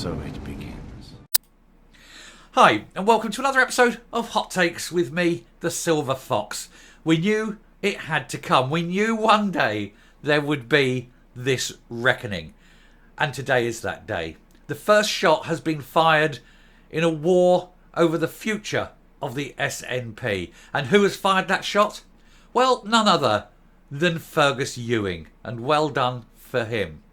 So it begins. Hi, and welcome to another episode of Hot Takes with me, the Silver Fox. We knew it had to come. We knew one day there would be this reckoning. And today is that day. The first shot has been fired in a war over the future of the SNP. And who has fired that shot? Well, none other than Fergus Ewing. And well done for him.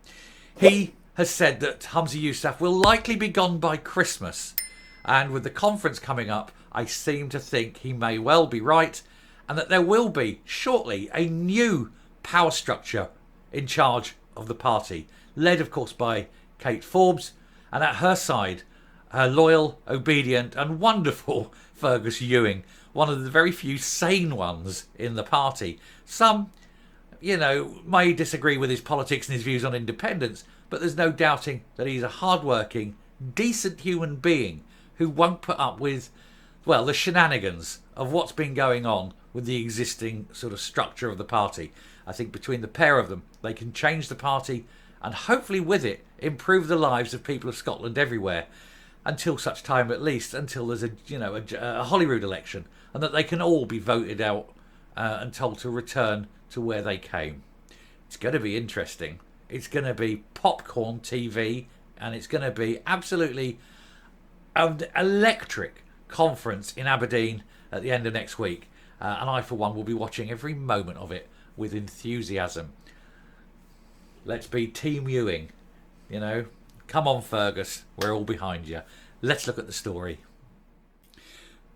He has said that Humza Yousaf will likely be gone by Christmas. And with the conference coming up, I seem to think he may well be right, and that there will be shortly a new power structure in charge of the party, led of course by Kate Forbes, and at her side, her loyal, obedient and wonderful Fergus Ewing, one of the very few sane ones in the party. Some, may disagree with his politics and his views on independence, but there's no doubting that he's a hard-working, decent human being who won't put up with, the shenanigans of what's been going on with the existing sort of structure of the party. I think between the pair of them, they can change the party and hopefully with it improve the lives of people of Scotland everywhere, until such time at least, until there's a Holyrood election, and that they can all be voted out and told to return to where they came. It's going to be interesting. It's going to be popcorn TV, and it's going to be absolutely an electric conference in Aberdeen at the end of next week. And I, for one, will be watching every moment of it with enthusiasm. Let's be Team Ewing, Come on, Fergus, we're all behind you. Let's look at the story.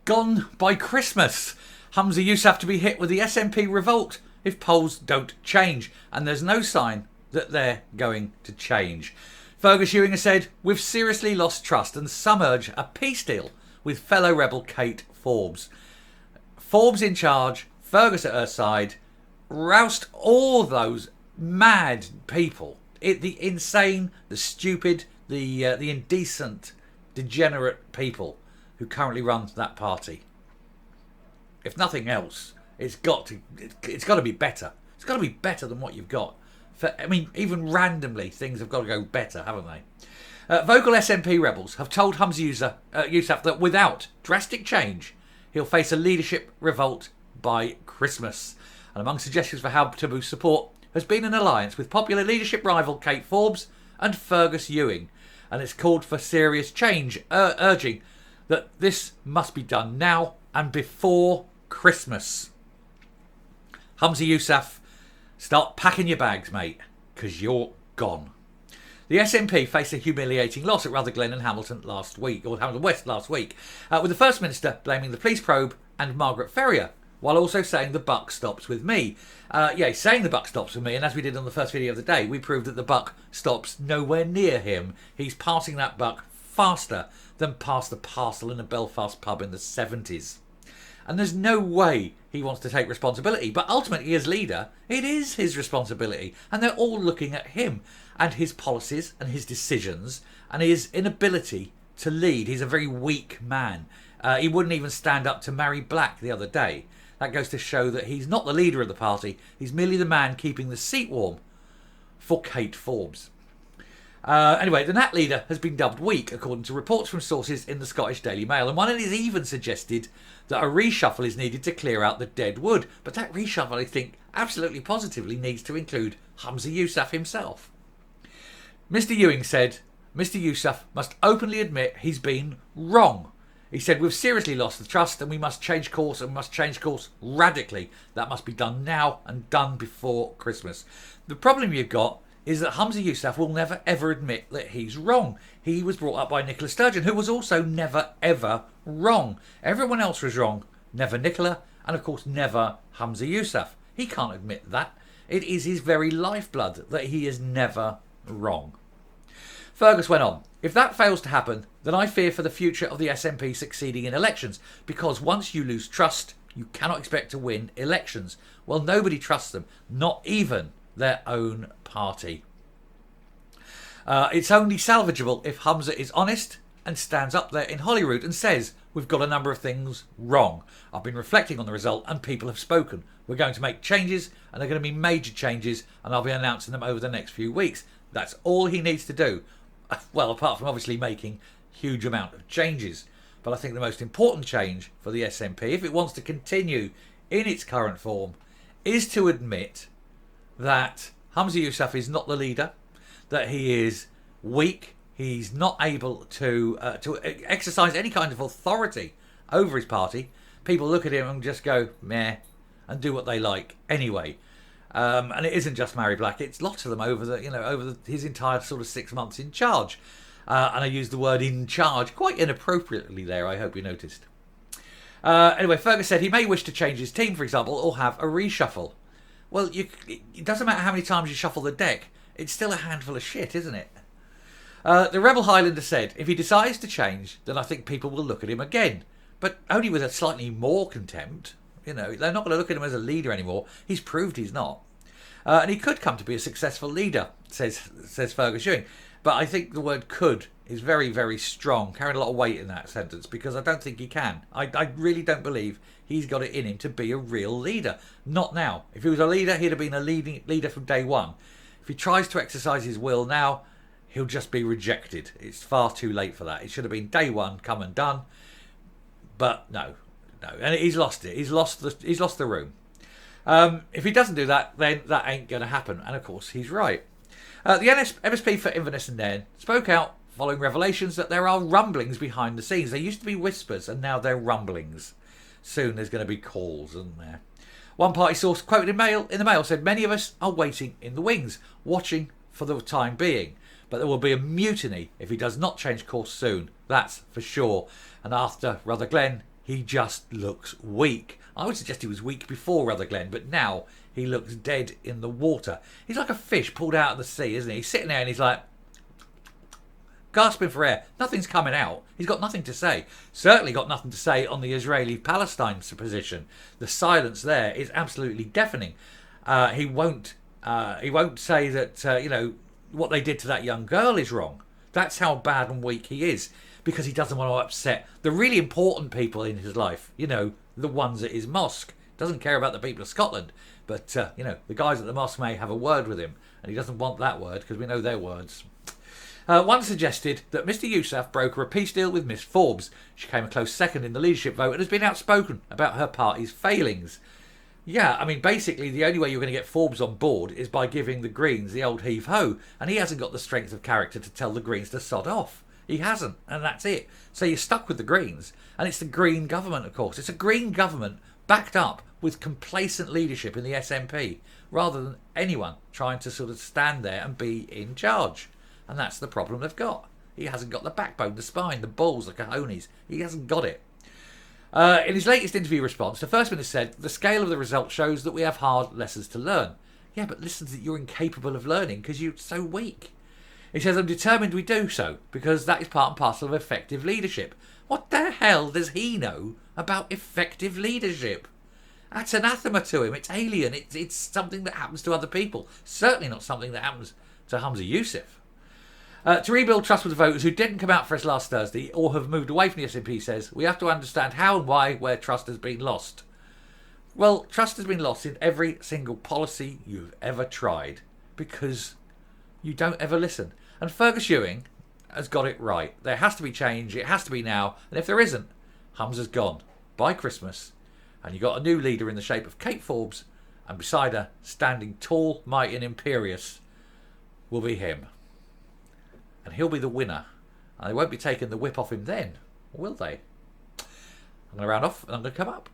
Gone by Christmas. Humza Yousaf to be hit with the SNP revolt if polls don't change. And there's no sign that they're going to change. Fergus Ewing has said, we've seriously lost trust, and some urge a peace deal with fellow rebel Kate Forbes. Forbes in charge, Fergus at her side, roused all those mad people. The insane, the stupid, the indecent, degenerate people who currently run that party. If nothing else, it's got to be better. It's got to be better than what you've got. Even randomly, things have got to go better, haven't they? Vocal SNP rebels have told Humza Yousaf that without drastic change, he'll face a leadership revolt by Christmas. And among suggestions for how to boost support has been an alliance with popular leadership rival Kate Forbes and Fergus Ewing. And it's called for serious change, urging that this must be done now and before Christmas. Humza Yousaf, start packing your bags, mate, because you're gone. The SNP faced a humiliating loss at Rutherglen and Hamilton last week, or Hamilton West last week, with the First Minister blaming the police probe and Margaret Ferrier, while also saying the buck stops with me. He's saying the buck stops with me, and as we did on the first video of the day, we proved that the buck stops nowhere near him. He's passing that buck faster than past the parcel in a Belfast pub in the 70s. And there's no way he wants to take responsibility. But ultimately, as leader, it is his responsibility. And they're all looking at him and his policies and his decisions and his inability to lead. He's a very weak man. He wouldn't even stand up to Mary Black the other day. That goes to show that he's not the leader of the party. He's merely the man keeping the seat warm for Kate Forbes. Anyway, the Nat leader has been dubbed weak, according to reports from sources in the Scottish Daily Mail, and one has even suggested that a reshuffle is needed to clear out the dead wood. But that reshuffle, I think, absolutely positively needs to include Humza Yousaf himself. Mr Ewing said, Mr Yousaf must openly admit he's been wrong. He said, we've seriously lost the trust and we must change course, and we must change course radically. That must be done now and done before Christmas. The problem you've got is that Humza Yousaf will never ever admit that he's wrong. He was brought up by Nicola Sturgeon, who was also never ever wrong. Everyone else was wrong, never Nicola, and of course never Humza Yousaf. He can't admit that. It is his very lifeblood that he is never wrong. Fergus went on, if that fails to happen, then I fear for the future of the SNP succeeding in elections, because once you lose trust, you cannot expect to win elections. Well, nobody trusts them, not even their own party. It's only salvageable if Humza is honest and stands up there in Holyrood and says, we've got a number of things wrong. I've been reflecting on the result and people have spoken. We're going to make changes, and they're going to be major changes, and I'll be announcing them over the next few weeks. That's all he needs to do. Well, apart from obviously making huge amount of changes. But I think the most important change for the SNP, if it wants to continue in its current form, is to admit that Humza Yousaf is not the leader, that he is weak, he's not able to exercise any kind of authority over his party. People look at him and just go, meh, and do what they like anyway. And it isn't just Mhairi Black; it's lots of them over his entire sort of 6 months in charge. And I used the word "in charge" quite inappropriately there. I hope you noticed. Anyway, Fergus said he may wish to change his team, for example, or have a reshuffle. Well, it doesn't matter how many times you shuffle the deck; it's still a handful of shit, isn't it? The Rebel Highlander said if he decides to change, then I think people will look at him again, but only with a slightly more contempt. They're not going to look at him as a leader anymore. He's proved he's not. And he could come to be a successful leader, says Fergus Ewing. But I think the word could is very, very strong, carrying a lot of weight in that sentence, because I don't think he can. I really don't believe he's got it in him to be a real leader. Not now. If he was a leader, he'd have been a leader from day one. If he tries to exercise his will now, he'll just be rejected. It's far too late for that. It should have been day one, come and done. But no. And he's lost it. He's lost the room. If he doesn't do that, then that ain't going to happen. And of course, he's right. The MSP for Inverness and Nairn spoke out following revelations that there are rumblings behind the scenes. There used to be whispers, and now they're rumblings. Soon there's going to be calls, isn't there? One party source quoted in the Mail said, "Many of us are waiting in the wings, watching for the time being. But there will be a mutiny if he does not change course soon. That's for sure. And after Rutherglen, he just looks weak." I would suggest he was weak before Rutherglen, but now he looks dead in the water. He's like a fish pulled out of the sea, isn't he? He's sitting there and he's like, gasping for air. Nothing's coming out. He's got nothing to say. Certainly got nothing to say on the Israeli-Palestine position. The silence there is absolutely deafening. He won't say that, what they did to that young girl is wrong. That's how bad and weak he is, because he doesn't want to upset the really important people in his life, the ones at his mosque. Doesn't care about the people of Scotland, but, the guys at the mosque may have a word with him, and he doesn't want that word because we know their words. One suggested that Mr Yousaf brokered a peace deal with Miss Forbes. She came a close second in the leadership vote and has been outspoken about her party's failings. Yeah, I mean, basically the only way you're going to get Forbes on board is by giving the Greens the old heave-ho, and he hasn't got the strength of character to tell the Greens to sod off. He hasn't, and that's it. So you're stuck with the Greens, and it's the Green government, of course. It's a Green government backed up with complacent leadership in the SNP, rather than anyone trying to sort of stand there and be in charge. And that's the problem they've got. He hasn't got the backbone, the spine, the balls, the cojones. He hasn't got it. In his latest interview response, the First Minister said, "The scale of the result shows that we have hard lessons to learn." Yeah, but lessons that you're incapable of learning because you're so weak. He says, "I'm determined we do so, because that is part and parcel of effective leadership." What the hell does he know about effective leadership? That's anathema to him. It's alien. It's something that happens to other people. Certainly not something that happens to Humza Yousaf. To rebuild trust with the voters who didn't come out for us last Thursday or have moved away from the SNP, says, "We have to understand how and why where trust has been lost." Well, trust has been lost in every single policy you've ever tried, because you don't ever listen. And Fergus Ewing has got it right. There has to be change. It has to be now. And if there isn't, Humza's gone by Christmas. And you've got a new leader in the shape of Kate Forbes. And beside her, standing tall, mighty and imperious, will be him. And he'll be the winner. And they won't be taking the whip off him then, or will they? I'm going to round off and I'm going to come up.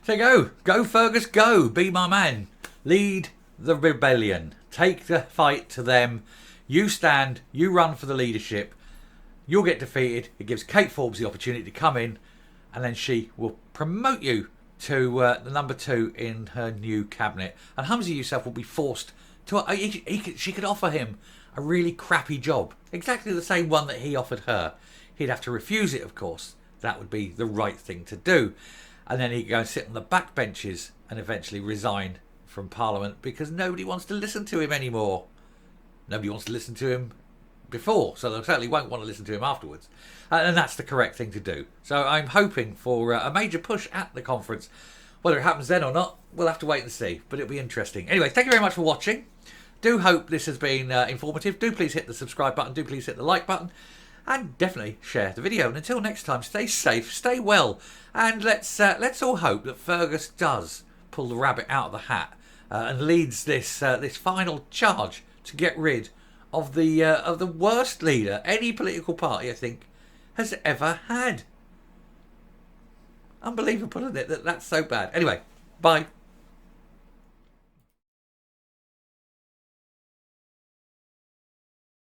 So go. Go, Fergus, go. Be my man. Lead the rebellion. Take the fight to them. You stand. You run for the leadership. You'll get defeated. It gives Kate Forbes the opportunity to come in, and then she will promote you to the number 2 in her new cabinet. And Humza Yousaf will be forced to... she could offer him a really crappy job. Exactly the same one that he offered her. He'd have to refuse it, of course. That would be the right thing to do. And then he'd go and sit on the back benches and eventually resign from Parliament, because nobody wants to listen to him anymore. Nobody wants to listen to him before, so they certainly won't want to listen to him afterwards. And that's the correct thing to do. So I'm hoping for a major push at the conference. Whether it happens then or not, we'll have to wait and see, but it'll be interesting. Anyway, thank you very much for watching. Do hope this has been informative. Do please hit the subscribe button. Do please hit the like button. And definitely share the video. And until next time, stay safe, stay well. And let's all hope that Fergus does pull the rabbit out of the hat and leads this final charge to get rid of the worst leader any political party, I think, has ever had. Unbelievable, isn't it? That's so bad. Anyway, bye.